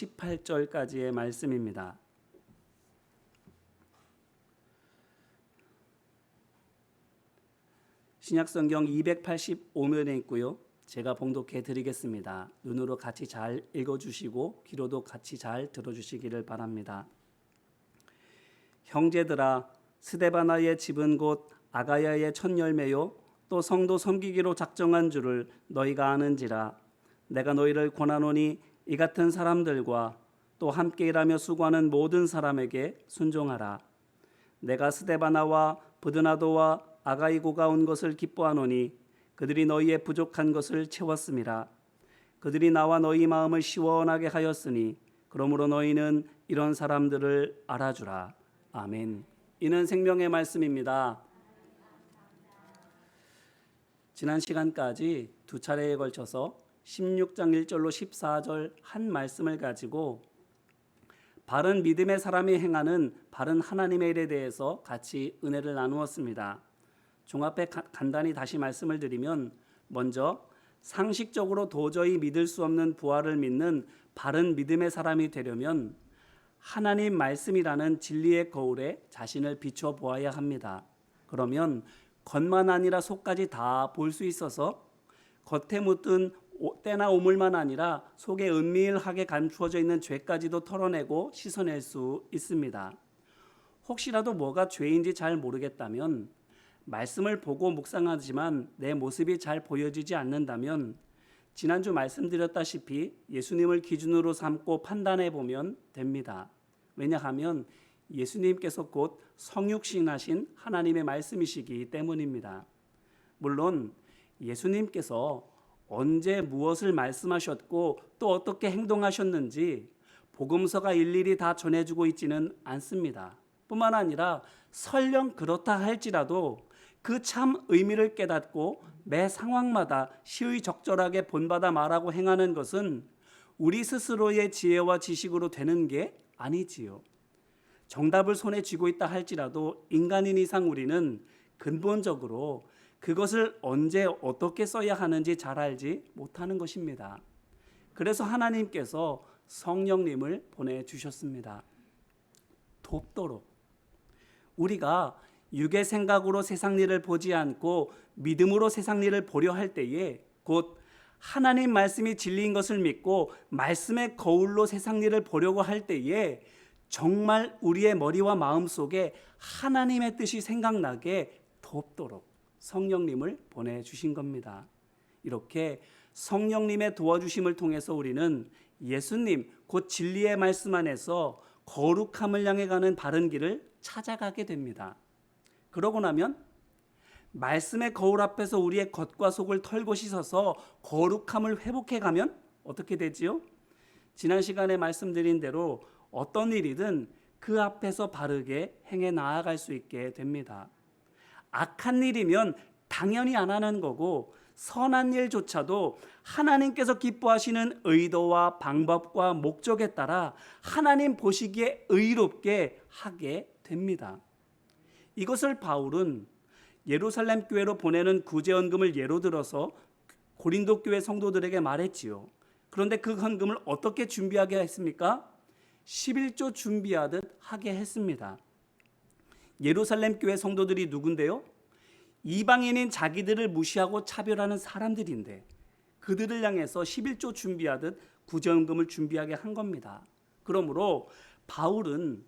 18절까지의 말씀입니다. 신약성경 285면에 있고요. 제가 봉독해 드리겠습니다. 눈으로 같이 잘 읽어주시고 귀로도 같이 잘 들어주시기를 바랍니다. 형제들아, 스데바나의 집은 곧 아가야의 첫 열매요 또 성도 섬기기로 작정한 줄을 너희가 아는지라. 내가 너희를 권하노니 이 같은 사람들과 또 함께 일하며 수고하는 모든 사람에게 순종하라. 내가 스데바나와 브드나도와 아가이고가 온 것을 기뻐하노니 그들이 너희의 부족한 것을 채웠음이라. 그들이 나와 너희 마음을 시원하게 하였으니 그러므로 너희는 이런 사람들을 알아주라. 아멘. 이는 생명의 말씀입니다. 지난 시간까지 두 차례에 걸쳐서 16장 1절로 14절 한 말씀을 가지고 바른 믿음의 사람이 행하는 바른 하나님의 일에 대해서 같이 은혜를 나누었습니다. 종합해 간단히 다시 말씀을 드리면, 먼저 상식적으로 도저히 믿을 수 없는 부활을 믿는 바른 믿음의 사람이 되려면 하나님 말씀이라는 진리의 거울에 자신을 비춰 보아야 합니다. 그러면 겉만 아니라 속까지 다 볼 수 있어서 겉에 묻은 때나 오물만 아니라 속에 은밀하게 감추어져 있는 죄까지도 털어내고 씻어낼 수 있습니다. 혹시라도 뭐가 죄인지 잘 모르겠다면, 말씀을 보고 묵상하지만 내 모습이 잘 보여지지 않는다면 지난주 말씀드렸다시피 예수님을 기준으로 삼고 판단해 보면 됩니다. 왜냐하면 예수님께서 곧 성육신하신 하나님의 말씀이시기 때문입니다. 물론 예수님께서 언제 무엇을 말씀하셨고 또 어떻게 행동하셨는지 복음서가 일일이 다 전해주고 있지는 않습니다. 뿐만 아니라 설령 그렇다 할지라도 그 참 의미를 깨닫고 매 상황마다 시의적절하게 본받아 말하고 행하는 것은 우리 스스로의 지혜와 지식으로 되는 게 아니지요. 정답을 손에 쥐고 있다 할지라도 인간인 이상 우리는 근본적으로 그것을 언제 어떻게 써야 하는지 잘 알지 못하는 것입니다. 그래서 하나님께서 성령님을 보내주셨습니다. 돕도록. 우리가 육의 생각으로 세상 일을 보지 않고 믿음으로 세상 일을 보려 할 때에 곧 하나님 말씀이 진리인 것을 믿고 말씀의 거울로 세상 일을 보려고 할 때에 정말 우리의 머리와 마음 속에 하나님의 뜻이 생각나게 돕도록 성령님을 보내주신 겁니다. 이렇게 성령님의 도와주심을 통해서 우리는 예수님 곧 진리의 말씀 안에서 거룩함을 향해 가는 바른 길을 찾아가게 됩니다. 그러고 나면 말씀의 거울 앞에서 우리의 겉과 속을 털고 씻어서 거룩함을 회복해 가면 어떻게 되지요? 지난 시간에 말씀드린 대로 어떤 일이든 그 앞에서 바르게 행해 나아갈 수 있게 됩니다. 악한 일이면 당연히 안 하는 거고 선한 일조차도 하나님께서 기뻐하시는 의도와 방법과 목적에 따라 하나님 보시기에 의롭게 하게 됩니다. 이것을 바울은 예루살렘 교회로 보내는 구제헌금을 예로 들어서 고린도 교회 성도들에게 말했지요. 그런데 그 헌금을 어떻게 준비하게 했습니까? 11조 준비하듯 하게 했습니다. 예루살렘 교회 성도들이 누군데요? 이방인인 자기들을 무시하고 차별하는 사람들인데 그들을 향해서 11조 준비하듯 구제헌금을 준비하게 한 겁니다. 그러므로 바울은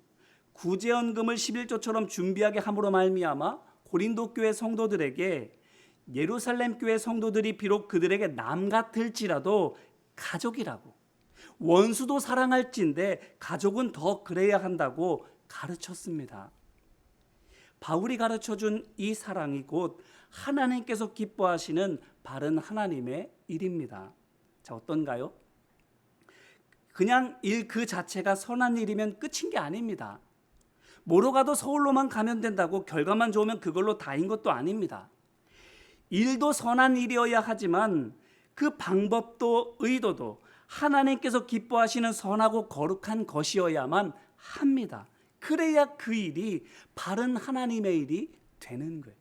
구제헌금을 11조처럼 준비하게 함으로 말미암아 고린도 교회 성도들에게 예루살렘 교회 성도들이 비록 그들에게 남 같을지라도 가족이라고, 원수도 사랑할진데 가족은 더 그래야 한다고 가르쳤습니다. 바울이 가르쳐준 이 사랑이 곧 하나님께서 기뻐하시는 바른 하나님의 일입니다. 자, 어떤가요? 그냥 일 그 자체가 선한 일이면 끝인 게 아닙니다. 뭐로 가도 서울로만 가면 된다고 결과만 좋으면 그걸로 다인 것도 아닙니다. 일도 선한 일이어야 하지만 그 방법도 의도도 하나님께서 기뻐하시는 선하고 거룩한 것이어야만 합니다. 그래야 그 일이 바른 하나님의 일이 되는 거예요.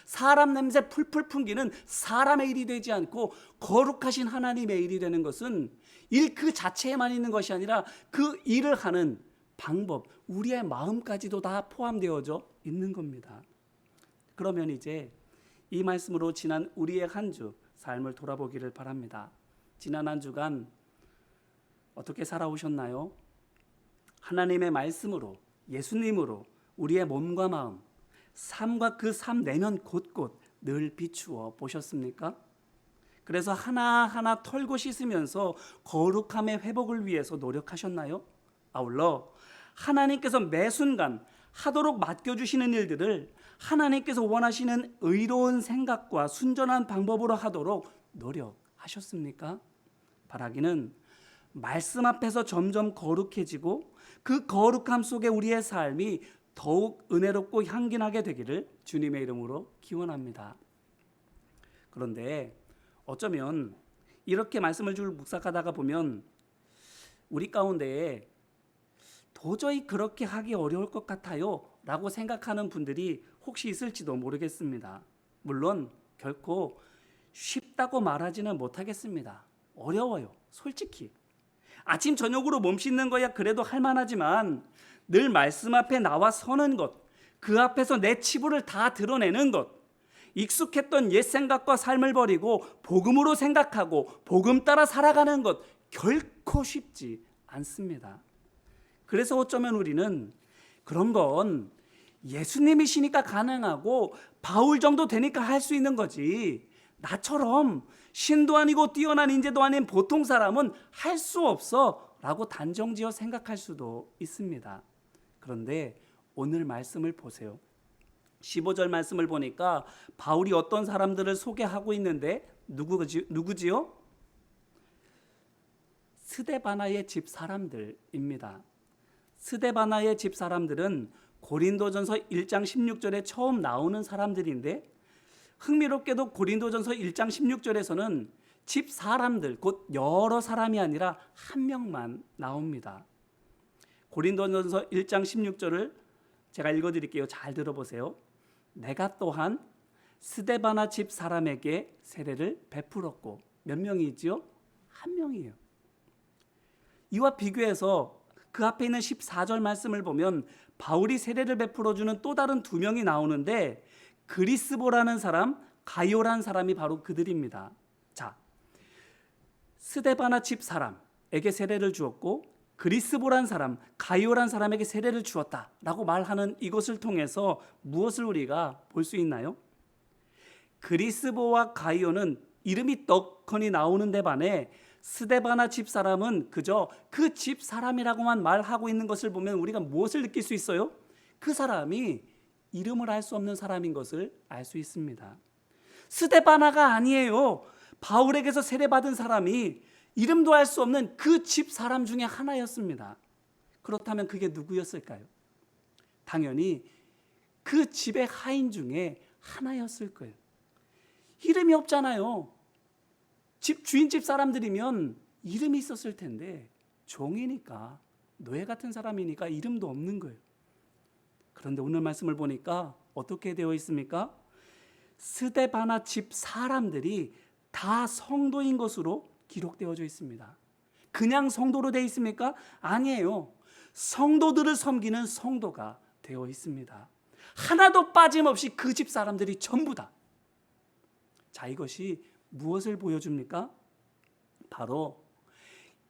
사람 냄새 풀풀 풍기는 사람의 일이 되지 않고 거룩하신 하나님의 일이 되는 것은 일 그 자체에만 있는 것이 아니라 그 일을 하는 방법, 우리의 마음까지도 다 포함되어져 있는 겁니다. 그러면 이제 이 말씀으로 지난 우리의 한 주 삶을 돌아보기를 바랍니다. 지난 한 주간 어떻게 살아오셨나요? 하나님의 말씀으로, 예수님으로 우리의 몸과 마음, 삶과 그 삶 내면 곳곳 늘 비추어 보셨습니까? 그래서 하나하나 털고 씻으면서 거룩함의 회복을 위해서 노력하셨나요? 아울러 하나님께서 매 순간 하도록 맡겨주시는 일들을 하나님께서 원하시는 의로운 생각과 순전한 방법으로 하도록 노력하셨습니까? 바라기는 말씀 앞에서 점점 거룩해지고 그 거룩함 속에 우리의 삶이 더욱 은혜롭고 향기나게 되기를 주님의 이름으로 기원합니다. 그런데 어쩌면 이렇게 말씀을 줄 묵상하다가 보면 우리 가운데에 도저히 그렇게 하기 어려울 것 같아요 라고 생각하는 분들이 혹시 있을지도 모르겠습니다. 물론 결코 쉽다고 말하지는 못하겠습니다. 어려워요. 솔직히 아침 저녁으로 몸 씻는 거야 그래도 할만하지만 늘 말씀 앞에 나와 서는 것, 그 앞에서 내 치부를 다 드러내는 것, 익숙했던 옛 생각과 삶을 버리고 복음으로 생각하고 복음 따라 살아가는 것 결코 쉽지 않습니다. 그래서 어쩌면 우리는 그런 건 예수님이시니까 가능하고 바울 정도 되니까 할 수 있는 거지, 나처럼 신도 아니고 뛰어난 인재도 아닌 보통 사람은 할 수 없어 라고 단정지어 생각할 수도 있습니다. 그런데 오늘 말씀을 보세요. 15절 말씀을 보니까 바울이 어떤 사람들을 소개하고 있는데 누구지요? 스데바나의 집 사람들입니다. 스데바나의 집 사람들은 고린도전서 1장 16절에 처음 나오는 사람들인데 흥미롭게도 고린도전서 1장 16절에서는 집 사람들, 곧 여러 사람이 아니라 한 명만 나옵니다. 고린도전서 1장 16절을 제가 읽어드릴게요. 잘 들어보세요. 내가 또한 스데바나 집 사람에게 세례를 베풀었고, 몇 명이지요? 한 명이에요. 이와 비교해서 그 앞에 있는 14절 말씀을 보면 바울이 세례를 베풀어주는 또 다른 두 명이 나오는데 그리스보라는 사람, 가이오라는 사람이 바로 그들입니다. 자, 스데바나 집 사람에게 세례를 주었고 그리스보란 사람, 가이오란 사람에게 세례를 주었다라고 말하는 이것을 통해서 무엇을 우리가 볼 수 있나요? 그리스보와 가이오는 이름이 떡하니 나오는데 반해 스데바나 집 사람은 그저 그 집 사람이라고만 말하고 있는 것을 보면 우리가 무엇을 느낄 수 있어요? 그 사람이 이름을 알 수 없는 사람인 것을 알 수 있습니다. 스데바나가 아니에요. 바울에게서 세례받은 사람이 이름도 알 수 없는 그 집 사람 중에 하나였습니다. 그렇다면 그게 누구였을까요? 당연히 그 집의 하인 중에 하나였을 거예요. 이름이 없잖아요. 주인집 사람들이면 이름이 있었을 텐데 종이니까, 노예 같은 사람이니까 이름도 없는 거예요. 그런데 오늘 말씀을 보니까 어떻게 되어 있습니까? 스데바나 집 사람들이 다 성도인 것으로 기록되어져 있습니다. 그냥 성도로 되어 있습니까? 아니에요. 성도들을 섬기는 성도가 되어 있습니다. 하나도 빠짐없이 그 집 사람들이 전부다. 자, 이것이 무엇을 보여줍니까? 바로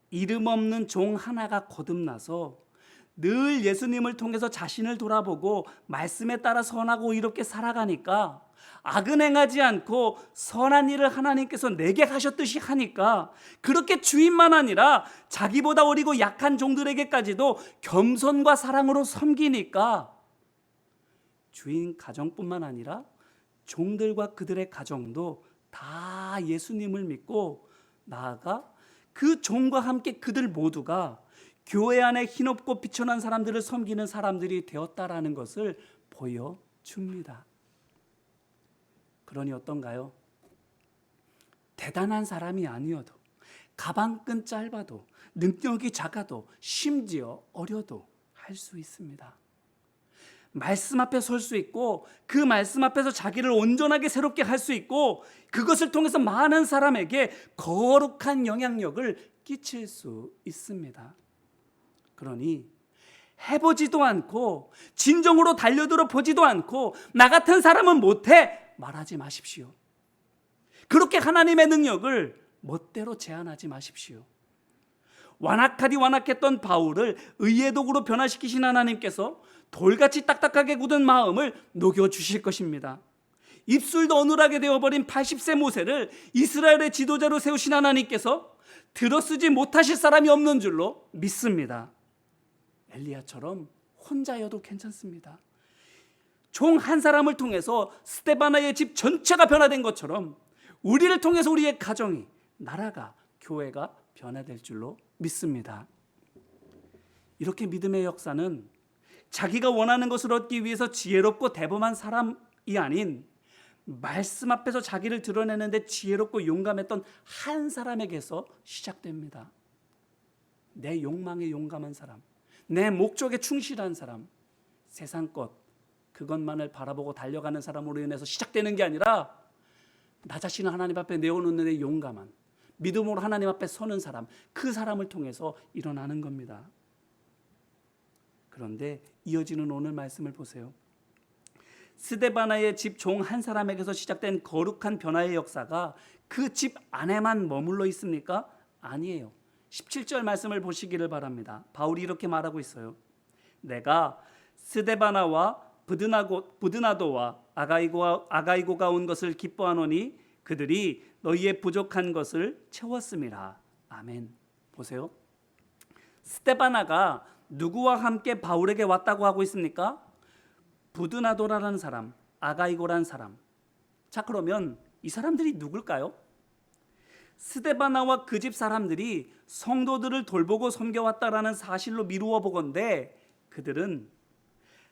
이름 없는 종 하나가 거듭나서 늘 예수님을 통해서 자신을 돌아보고 말씀에 따라 선하고 이롭게 살아가니까, 악은 행하지 않고 선한 일을 하나님께서 내게 하셨듯이 하니까, 그렇게 주인만 아니라 자기보다 어리고 약한 종들에게까지도 겸손과 사랑으로 섬기니까 주인 가정뿐만 아니라 종들과 그들의 가정도 다 예수님을 믿고 나아가 그 종과 함께 그들 모두가 교회 안에 힘없고 비천한 사람들을 섬기는 사람들이 되었다라는 것을 보여줍니다. 그러니 어떤가요? 대단한 사람이 아니어도, 가방끈 짧아도, 능력이 작아도, 심지어 어려도 할 수 있습니다. 말씀 앞에 설 수 있고 그 말씀 앞에서 자기를 온전하게 새롭게 할 수 있고 그것을 통해서 많은 사람에게 거룩한 영향력을 끼칠 수 있습니다. 그러니 해보지도 않고 진정으로 달려들어 보지도 않고 나 같은 사람은 못해 말하지 마십시오. 그렇게 하나님의 능력을 멋대로 제한하지 마십시오. 완악하디 완악했던 바울을 의의 도구로 변화시키신 하나님께서 돌같이 딱딱하게 굳은 마음을 녹여주실 것입니다. 입술도 어눌하게 되어버린 80세 모세를 이스라엘의 지도자로 세우신 하나님께서 들어쓰지 못하실 사람이 없는 줄로 믿습니다. 엘리야처럼 혼자여도 괜찮습니다. 종 한 사람을 통해서 스데바나의 집 전체가 변화된 것처럼 우리를 통해서 우리의 가정이, 나라가, 교회가 변화될 줄로 믿습니다. 이렇게 믿음의 역사는 자기가 원하는 것을 얻기 위해서 지혜롭고 대범한 사람이 아닌 말씀 앞에서 자기를 드러내는데 지혜롭고 용감했던 한 사람에게서 시작됩니다. 내 욕망에 용감한 사람, 내 목적에 충실한 사람, 세상 것 그것만을 바라보고 달려가는 사람으로 인해서 시작되는 게 아니라 나 자신을 하나님 앞에 내어놓는 데 용감한 믿음으로 하나님 앞에 서는 사람, 그 사람을 통해서 일어나는 겁니다. 그런데 이어지는 오늘 말씀을 보세요. 스데바나의 집 종 한 사람에게서 시작된 거룩한 변화의 역사가 그 집 안에만 머물러 있습니까? 아니에요. 17절 말씀을 보시기를 바랍니다. 바울이 이렇게 말하고 있어요. 내가 스데바나와 부드나도와 아가이고가 온 것을 기뻐하노니 그들이 너희의 부족한 것을 채웠음이라. 아멘. 보세요. 스데바나가 누구와 함께 바울에게 왔다고 하고 있습니까? 부드나도라는 사람, 아가이고라는 사람. 자, 그러면 이 사람들이 누굴까요? 스데바나와 그 집 사람들이 성도들을 돌보고 섬겨왔다라는 사실로 미루어 보건대 그들은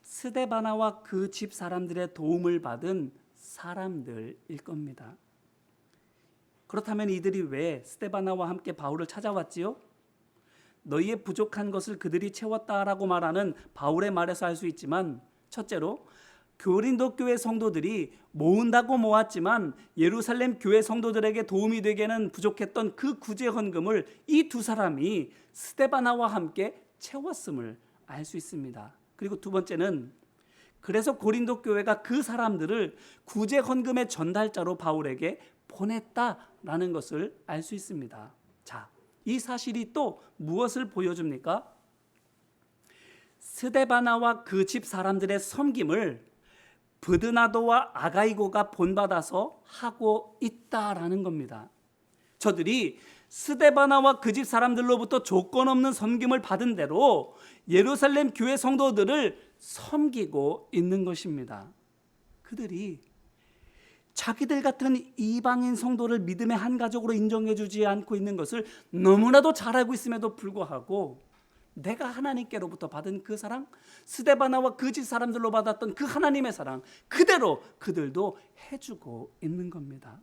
스데바나와 그 집 사람들의 도움을 받은 사람들일 겁니다. 그렇다면 이들이 왜 스데바나와 함께 바울을 찾아왔지요? 너희의 부족한 것을 그들이 채웠다라고 말하는 바울의 말에서 알 수 있지만, 첫째로 고린도 교회 성도들이 모은다고 모았지만 예루살렘 교회 성도들에게 도움이 되기에는 부족했던 그 구제 헌금을 이 두 사람이 스데바나와 함께 채웠음을 알 수 있습니다. 그리고 두 번째는 그래서 고린도 교회가 그 사람들을 구제 헌금의 전달자로 바울에게 보냈다라는 것을 알 수 있습니다. 자, 이 사실이 또 무엇을 보여줍니까? 스데바나와 그 집 사람들의 섬김을 부드나도와 아가이고가 본받아서 하고 있다라는 겁니다. 저들이 스데바나와 그 집 사람들로부터 조건 없는 섬김을 받은 대로 예루살렘 교회 성도들을 섬기고 있는 것입니다. 그들이 자기들 같은 이방인 성도를 믿음의 한 가족으로 인정해 주지 않고 있는 것을 너무나도 잘 알고 있음에도 불구하고 내가 하나님께로부터 받은 그 사랑, 스데바나와 그 집 사람들로 받았던 그 하나님의 사랑 그대로 그들도 해주고 있는 겁니다.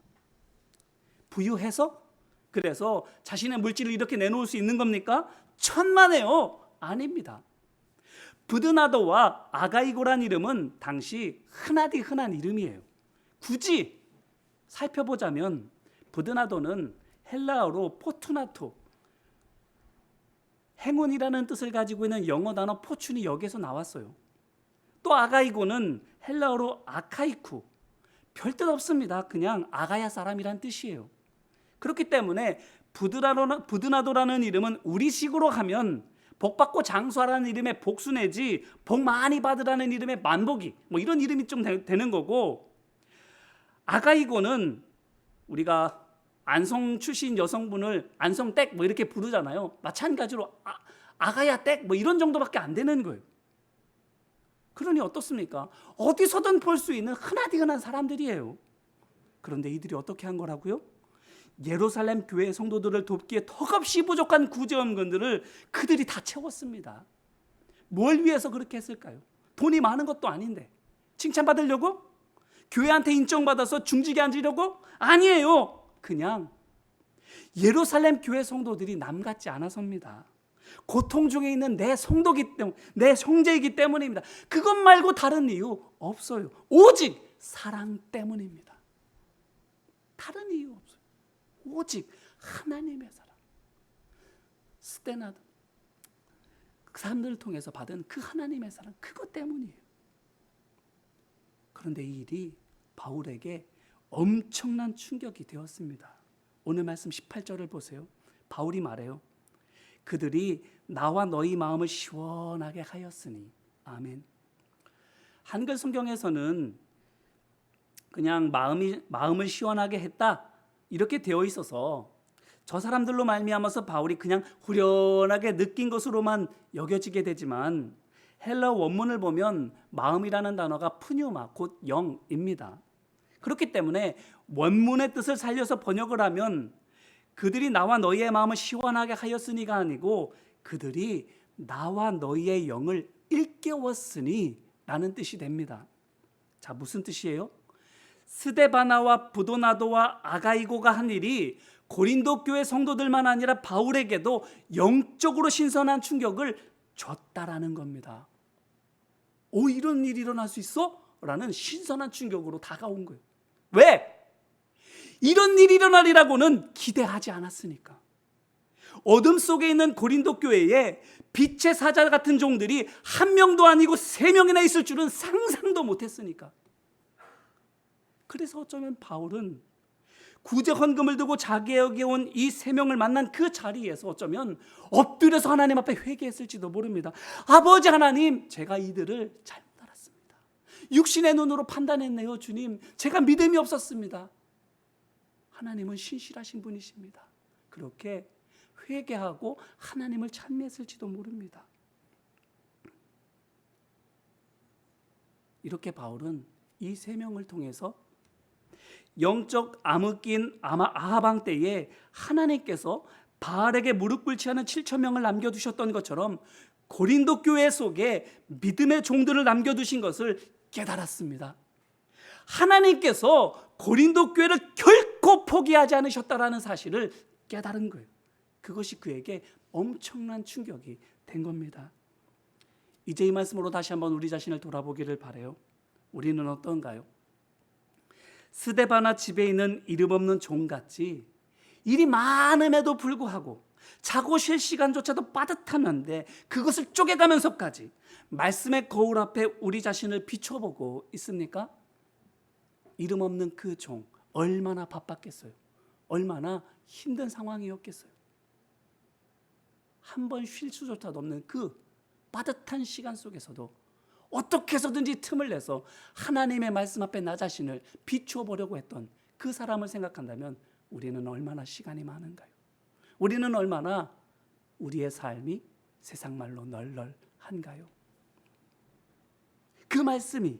부유해서? 그래서 자신의 물질을 이렇게 내놓을 수 있는 겁니까? 천만에요. 아닙니다. 부드나도와 아가이고란 이름은 당시 흔하디 흔한 이름이에요. 굳이 살펴보자면 부드나도는 헬라어로 포투나토, 행운이라는 뜻을 가지고 있는 영어 단어 포춘이 여기에서 나왔어요. 또 아가이고는 헬라어로 아카이쿠, 별뜻 없습니다. 그냥 아가야 사람이란 뜻이에요. 그렇기 때문에 부드나도라는 이름은 우리식으로 하면 복받고 장수하라는 이름의 복수 내지 복 많이 받으라는 이름의 만복이 이런 이름이 좀 되는 거고, 아가이고는 우리가 안성 출신 여성분을 안성댁 이렇게 부르잖아요. 마찬가지로 아가야 댁 이런 정도밖에 안 되는 거예요. 그러니 어떻습니까? 어디서든 볼 수 있는 흔하디 흔한 사람들이에요. 그런데 이들이 어떻게 한 거라고요? 예루살렘 교회 성도들을 돕기에 턱없이 부족한 구제헌금들을 그들이 다 채웠습니다. 뭘 위해서 그렇게 했을까요? 돈이 많은 것도 아닌데 칭찬받으려고? 교회한테 인정받아서 중직에 앉으려고? 아니에요. 그냥 예루살렘 교회 성도들이 남 같지 않아서입니다. 고통 중에 있는 내 성도기 때문에, 내 형제이기 때문입니다. 그것 말고 다른 이유 없어요. 오직 사랑 때문입니다. 다른 이유 없어요. 오직 하나님의 사랑. 스테나드 그 사람들을 통해서 받은 그 하나님의 사랑, 그것 때문이에요. 그런데 이 일이 바울에게 엄청난 충격이 되었습니다. 오늘 말씀 18절을 보세요. 바울이 말해요. 그들이 나와 너희 마음을 시원하게 하였으니. 아멘. 한글 성경에서는 그냥 마음을 시원하게 했다 이렇게 되어 있어서 저 사람들로 말미암아서 바울이 그냥 후련하게 느낀 것으로만 여겨지게 되지만, 헬라 원문을 보면 마음이라는 단어가 푸뉴마, 곧 영입니다. 그렇기 때문에 원문의 뜻을 살려서 번역을 하면 그들이 나와 너희의 마음을 시원하게 하였으니가 아니고 그들이 나와 너희의 영을 일깨웠으니 라는 뜻이 됩니다. 자, 무슨 뜻이에요? 스데바나와 부도나도와 아가이고가 한 일이 고린도 교회 성도들만 아니라 바울에게도 영적으로 신선한 충격을 줬다라는 겁니다. 오, 이런 일이 일어날 수 있어? 라는 신선한 충격으로 다가온 거예요. 왜? 이런 일이 일어나리라고는 기대하지 않았으니까. 어둠 속에 있는 고린도 교회에 빛의 사자 같은 종들이 한 명도 아니고 3명이나 있을 줄은 상상도 못했으니까. 그래서 어쩌면 바울은 구제 헌금을 두고 자기에게 온 이 3명을 만난 그 자리에서 어쩌면 엎드려서 하나님 앞에 회개했을지도 모릅니다. 아버지 하나님, 제가 이들을 잘못 알았습니다. 육신의 눈으로 판단했네요. 주님, 제가 믿음이 없었습니다. 하나님은 신실하신 분이십니다. 그렇게 회개하고 하나님을 찬미했을지도 모릅니다. 이렇게 바울은 이 3명을 통해서 영적 암흑기인 아하방 때에 하나님께서 바알에게 무릎 꿇지 않은 7,000명을 남겨두셨던 것처럼 고린도 교회 속에 믿음의 종들을 남겨두신 것을 깨달았습니다. 하나님께서 고린도 교회를 결코 포기하지 않으셨다라는 사실을 깨달은 거예요. 그것이 그에게 엄청난 충격이 된 겁니다. 이제 이 말씀으로 다시 한번 우리 자신을 돌아보기를 바라요. 우리는 어떤가요? 스데바나 집에 있는 이름 없는 종같이 일이 많음에도 불구하고 자고 쉴 시간조차도 빠듯하는데 그것을 쪼개가면서까지 말씀의 거울 앞에 우리 자신을 비춰보고 있습니까? 이름 없는 그 종, 얼마나 바빴겠어요? 얼마나 힘든 상황이었겠어요? 한 번 쉴 수조차도 없는 그 빠듯한 시간 속에서도 어떻게 해서든지 틈을 내서 하나님의 말씀 앞에 나 자신을 비추어보려고 했던 그 사람을 생각한다면 우리는 얼마나 시간이 많은가요? 우리는 얼마나 우리의 삶이 세상 말로 널널한가요? 그 말씀이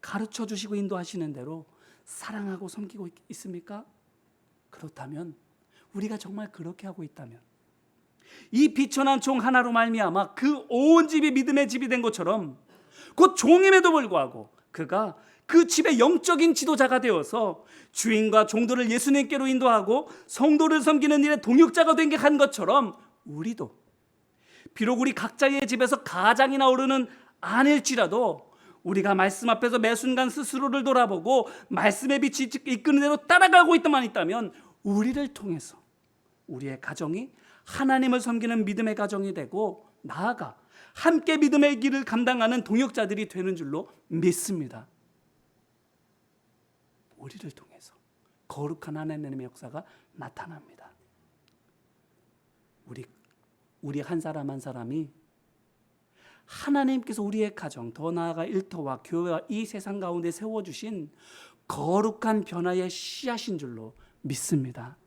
가르쳐 주시고 인도하시는 대로 사랑하고 섬기고 있습니까? 그렇다면, 우리가 정말 그렇게 하고 있다면 이 비천한 종 하나로 말미암아 그 온 집이 믿음의 집이 된 것처럼 곧 종임에도 불구하고 그가 그 집의 영적인 지도자가 되어서 주인과 종들을 예수님께로 인도하고 성도를 섬기는 일에 동역자가 된 게 한 것처럼 우리도 비록 우리 각자의 집에서 가장이나 어른은 아닐지라도 우리가 말씀 앞에서 매 순간 스스로를 돌아보고 말씀의 빛이 이끄는 대로 따라가고 있다만 있다면 우리를 통해서 우리의 가정이 하나님을 섬기는 믿음의 가정이 되고 나아가 함께 믿음의 길을 감당하는 동역자들이 되는 줄로 믿습니다. 우리를 통해서 거룩한 하나님의 역사가 나타납니다. 우리 한 사람 한 사람이 하나님께서 우리의 가정, 더 나아가 일터와 교회와 이 세상 가운데 세워주신 거룩한 변화의 씨앗인 줄로 믿습니다.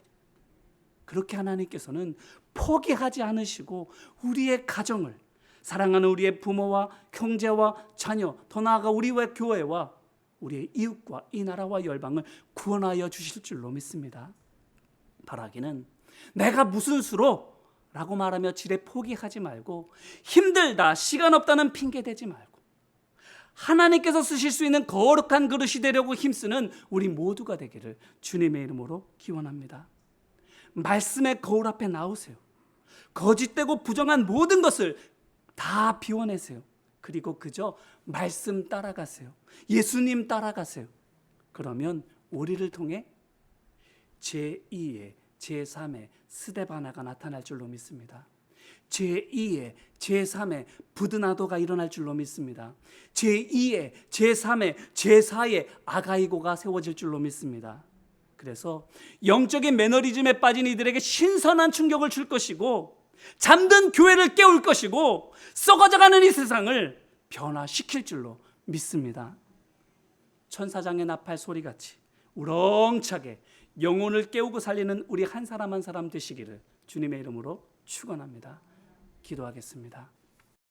그렇게 하나님께서는 포기하지 않으시고 우리의 가정을, 사랑하는 우리의 부모와 형제와 자녀, 더 나아가 우리의 교회와 우리의 이웃과 이 나라와 열방을 구원하여 주실 줄로 믿습니다. 바라기는 내가 무슨 수로 라고 말하며 지레 포기하지 말고, 힘들다, 시간 없다는 핑계 대지 말고 하나님께서 쓰실 수 있는 거룩한 그릇이 되려고 힘쓰는 우리 모두가 되기를 주님의 이름으로 기원합니다. 말씀의 거울 앞에 나오세요. 거짓되고 부정한 모든 것을 다 비워내세요. 그리고 그저 말씀 따라가세요. 예수님 따라가세요. 그러면 우리를 통해 제2의 제3의 스데바나가 나타날 줄로 믿습니다. 제2의 제3의 부드나도가 일어날 줄로 믿습니다. 제2의 제3의 제4의 아가이고가 세워질 줄로 믿습니다. 그래서 영적인 매너리즘에 빠진 이들에게 신선한 충격을 줄 것이고, 잠든 교회를 깨울 것이고, 썩어져가는 이 세상을 변화시킬 줄로 믿습니다. 천사장의 나팔 소리같이 우렁차게 영혼을 깨우고 살리는 우리 한 사람 한 사람 되시기를 주님의 이름으로 축원합니다. 기도하겠습니다.